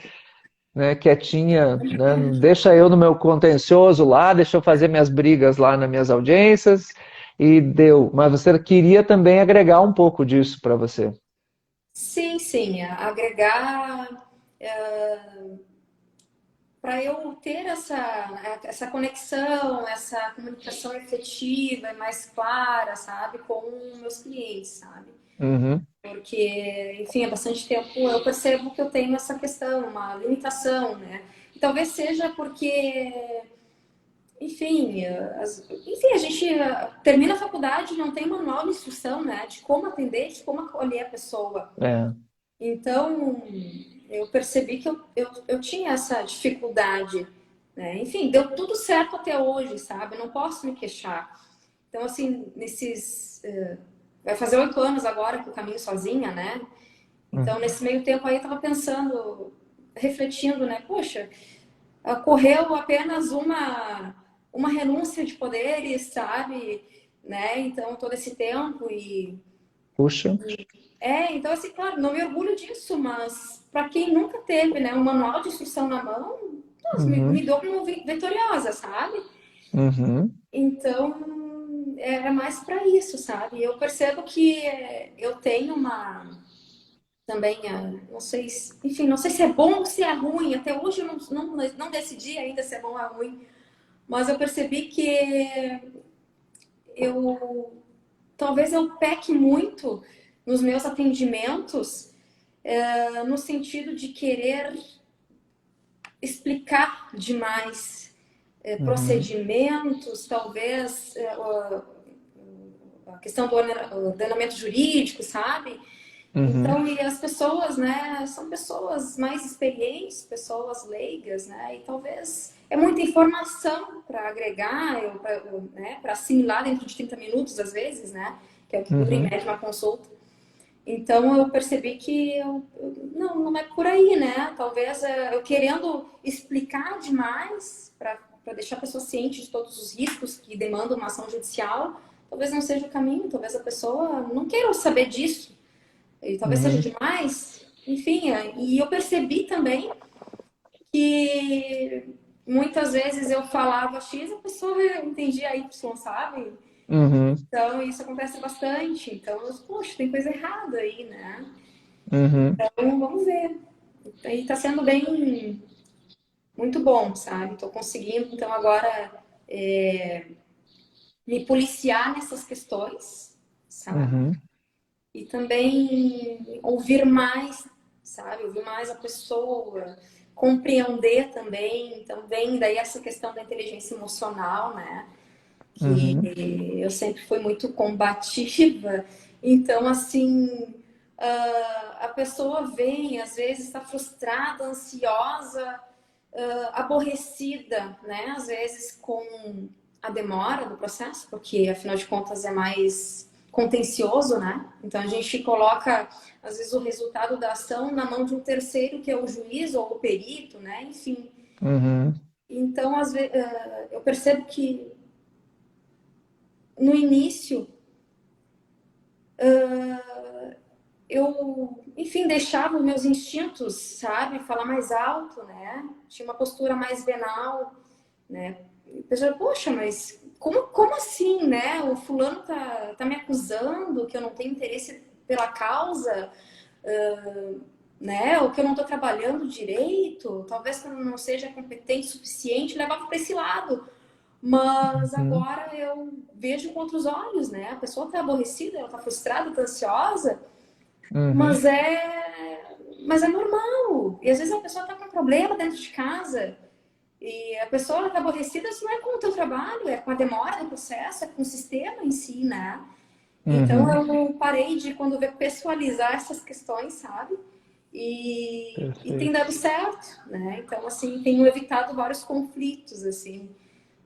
né, quietinha, né? Deixa eu no meu contencioso lá, deixa eu fazer minhas brigas lá nas minhas audiências e deu. Mas você queria também agregar um pouco disso para você. Sim, sim, agregar para eu ter essa conexão, essa comunicação efetiva e mais clara, sabe, com meus clientes, sabe? Uhum, Porque, enfim, há bastante tempo eu percebo que eu tenho essa questão, uma limitação, né? E talvez seja porque, enfim, a gente termina a faculdade e não tem manual de instrução, né? De como atender, de como acolher a pessoa. é. Então, eu percebi que eu tinha essa dificuldade, né? Enfim, deu tudo certo até hoje, sabe? Eu não posso me queixar. Então, assim, vai fazer 8 anos agora que eu caminho sozinha, né? Então, Uhum, nesse meio tempo aí, eu tava pensando, refletindo, né? Poxa, ocorreu apenas uma renúncia de poderes, sabe? Né? Então, todo esse tempo e puxa. então assim, claro, não me orgulho disso, mas para quem nunca teve, né, um manual de instrução na mão, nossa, me Uhum, dou como vitoriosa, sabe? uhum, Então, era mais para isso, sabe? Eu percebo que eu tenho também, não sei, enfim, não sei se é bom ou se é ruim, até hoje eu não decidi ainda se é bom ou é ruim, mas eu percebi que eu, talvez eu peque muito nos meus atendimentos, no sentido de querer explicar demais uhum, procedimentos, talvez a questão do ordenamento jurídico, sabe? Uhum. Então, e as pessoas, né, são pessoas mais experientes, pessoas leigas, né, e talvez é muita informação para agregar, para assimilar dentro de 30 minutos, às vezes, né, que é o que dura em Uhum. média uma consulta. Então, eu percebi que não é por aí, né, talvez eu querendo explicar demais para deixar a pessoa ciente de todos os riscos que demandam uma ação judicial, talvez não seja o caminho, talvez a pessoa não queira saber disso. E talvez seja Uhum. demais. Enfim, e eu percebi também que muitas vezes eu falava X, a pessoa entendia Y, sabe? Uhum. Então isso acontece bastante. Então, poxa, tem coisa errada aí, né? Uhum. Então, vamos ver. E tá sendo bem, muito bom, sabe? Tô conseguindo, então, agora me policiar nessas questões, sabe? Uhum. E também ouvir mais, sabe? Ouvir mais a pessoa, compreender também. Então, vem daí essa questão da inteligência emocional, né? Que Uhum. eu sempre fui muito combativa. Então, assim, a pessoa vem, às vezes está frustrada, ansiosa, aborrecida, né? Às vezes com a demora do processo, porque afinal de contas é mais contencioso, né? Então a gente coloca às vezes o resultado da ação na mão de um terceiro que é o juiz ou o perito, né? Enfim. Uhum. Então às vezes eu percebo que no início eu, enfim, deixava os meus instintos, sabe, falar mais alto, né? Tinha uma postura mais venal, né? E a pessoa, poxa, mas como assim, né? O fulano tá me acusando que eu não tenho interesse pela causa, né? Ou que eu não estou trabalhando direito, talvez que eu não seja competente o suficiente, levava para esse lado. Mas Uhum. agora eu vejo com outros olhos, né? A pessoa está aborrecida, ela está frustrada, está ansiosa, Uhum. mas é normal. E às vezes a pessoa está com um problema dentro de casa. E a pessoa está aborrecida, isso não é com o teu trabalho, é com a demora do processo, é com o sistema em si, né? Então Uhum. eu parei de, quando ver, pessoalizar essas questões, sabe? E tem Perfeito. dado certo, né? Então, assim, tenho evitado vários conflitos, assim,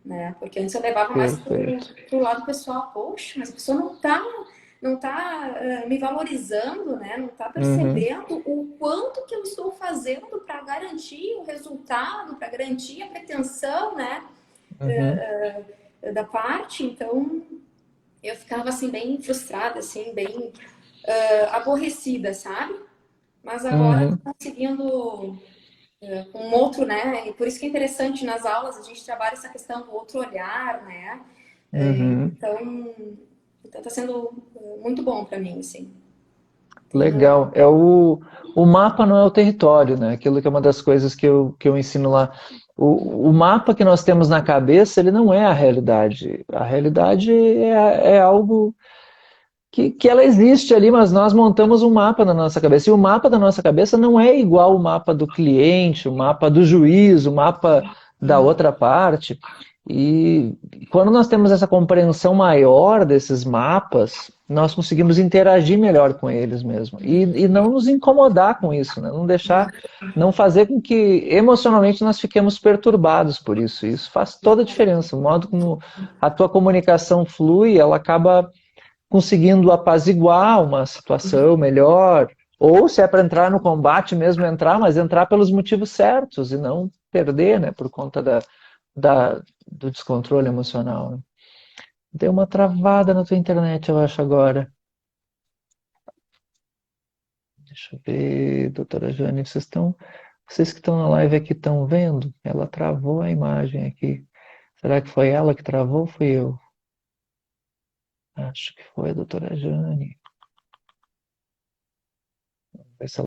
né? Porque antes eu levava mais Perfeito. pro lado pessoal, poxa, mas a pessoa não tá me valorizando, né? Não tá Uhum. percebendo o quanto que eu estou fazendo para garantir o resultado, para garantir a pretensão, né? Uhum. Da parte. Então, eu ficava assim bem frustrada, assim, bem aborrecida, sabe? Mas agora Uhum. tô conseguindo um outro, né? E por isso que é interessante nas aulas a gente trabalha essa questão do outro olhar, né? Uhum. Então, então tá sendo muito bom para mim, assim. Tenho. Legal. O mapa não é o território, né? Aquilo que é uma das coisas que eu ensino lá. O mapa que nós temos na cabeça, ele não é a realidade. A realidade é algo que ela existe ali, mas nós montamos um mapa na nossa cabeça. E o mapa da nossa cabeça não é igual o mapa do cliente, o mapa do juiz, o mapa da outra parte. E quando nós temos essa compreensão maior desses mapas, nós conseguimos interagir melhor com eles mesmo. E não nos incomodar com isso, né? Não deixar, não fazer com que emocionalmente nós fiquemos perturbados por isso. Isso faz toda a diferença. O modo como a tua comunicação flui, ela acaba conseguindo apaziguar uma situação melhor, ou se é para entrar no combate mesmo entrar, mas entrar pelos motivos certos e não perder, né, por conta do descontrole emocional. Né? Deu uma travada na tua internet, eu acho agora. Deixa eu ver, doutora Jane, vocês que estão na live aqui estão vendo? Ela travou a imagem aqui. Será que foi ela que travou ou fui eu? Acho que foi a doutora Jane. Vamos ver se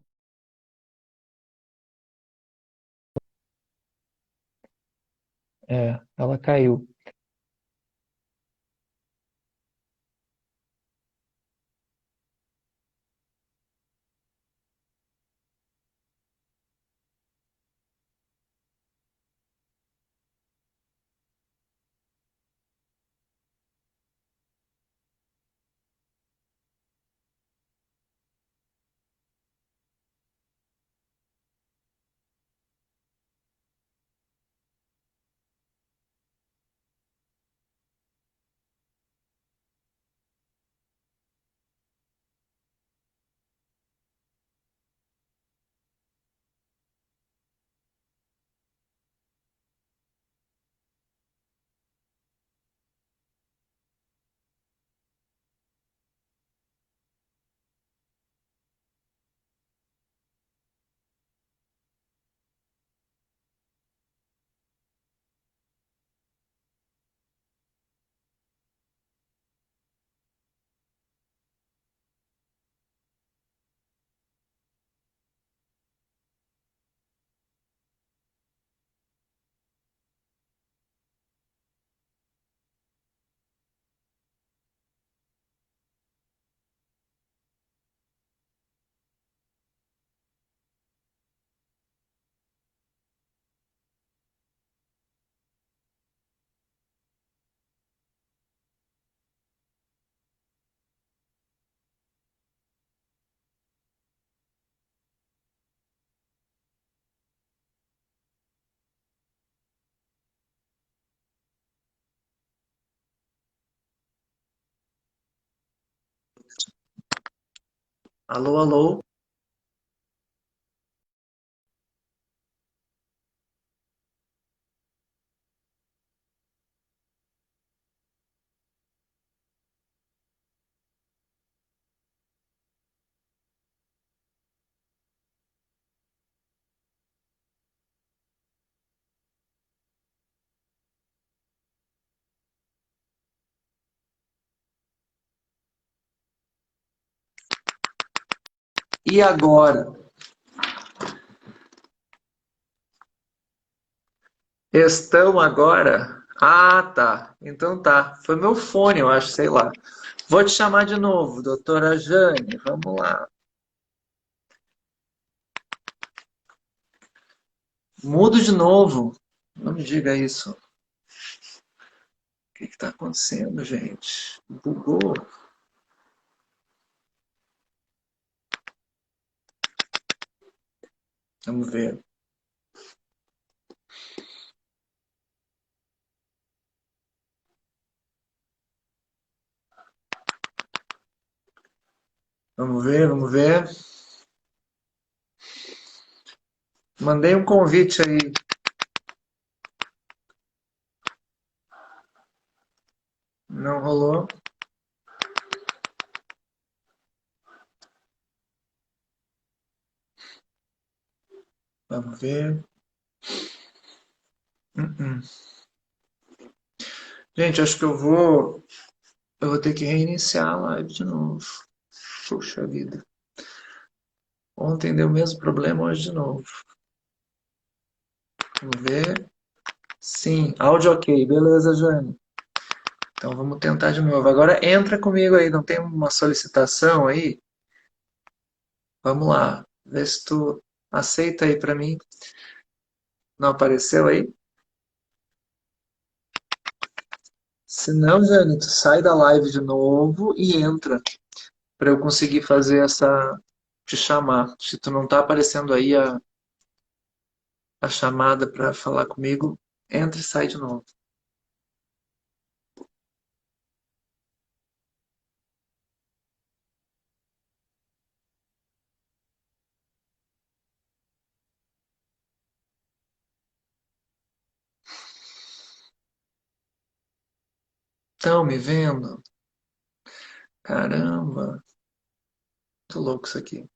ela... ela caiu. Alô, alô. E agora? Estão agora? Ah, tá. Então tá. Foi meu fone, eu acho, sei lá. Vou te chamar de novo, doutora Jane. Vamos lá. Mudo de novo. Não me diga isso. O que está acontecendo, gente? Bugou. Vamos ver. Vamos ver, vamos ver. Mandei um convite aí. Não rolou. Vamos ver. Uh-uh. Gente, acho que eu vou ter que reiniciar a live de novo. Puxa vida. Ontem deu o mesmo problema, hoje de novo. Vamos ver. Sim, áudio ok. Beleza, Jane. Então vamos tentar de novo. Agora entra comigo aí, não tem uma solicitação aí? Vamos lá. Vê se tu aceita aí pra mim. Não apareceu aí? Se não, Jane, tu sai da live de novo e entra para eu conseguir fazer essa te chamar. Se tu não tá aparecendo aí a chamada para falar comigo, entra e sai de novo. Estão me vendo? Caramba, tô louco isso aqui.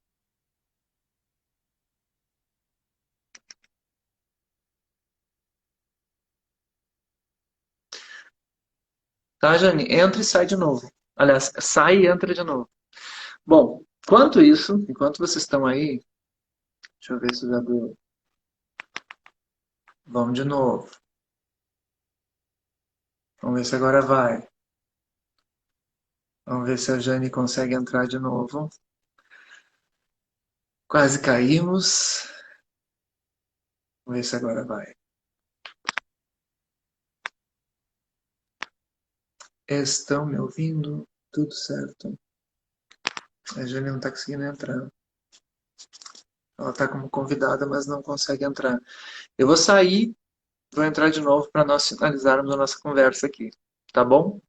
Tá, Jane? Entra e sai de novo. Aliás, sai e entra de novo. Bom, enquanto isso, enquanto vocês estão aí, deixa eu ver se já deu. Vamos de novo. Vamos ver se agora vai. Vamos ver se a Jane consegue entrar de novo. Quase caímos. Vamos ver se agora vai. Estão me ouvindo? Tudo certo. A Jane não está conseguindo entrar. Ela está como convidada, mas não consegue entrar. Eu vou sair, vou entrar de novo para nós finalizarmos a nossa conversa aqui. Tá bom?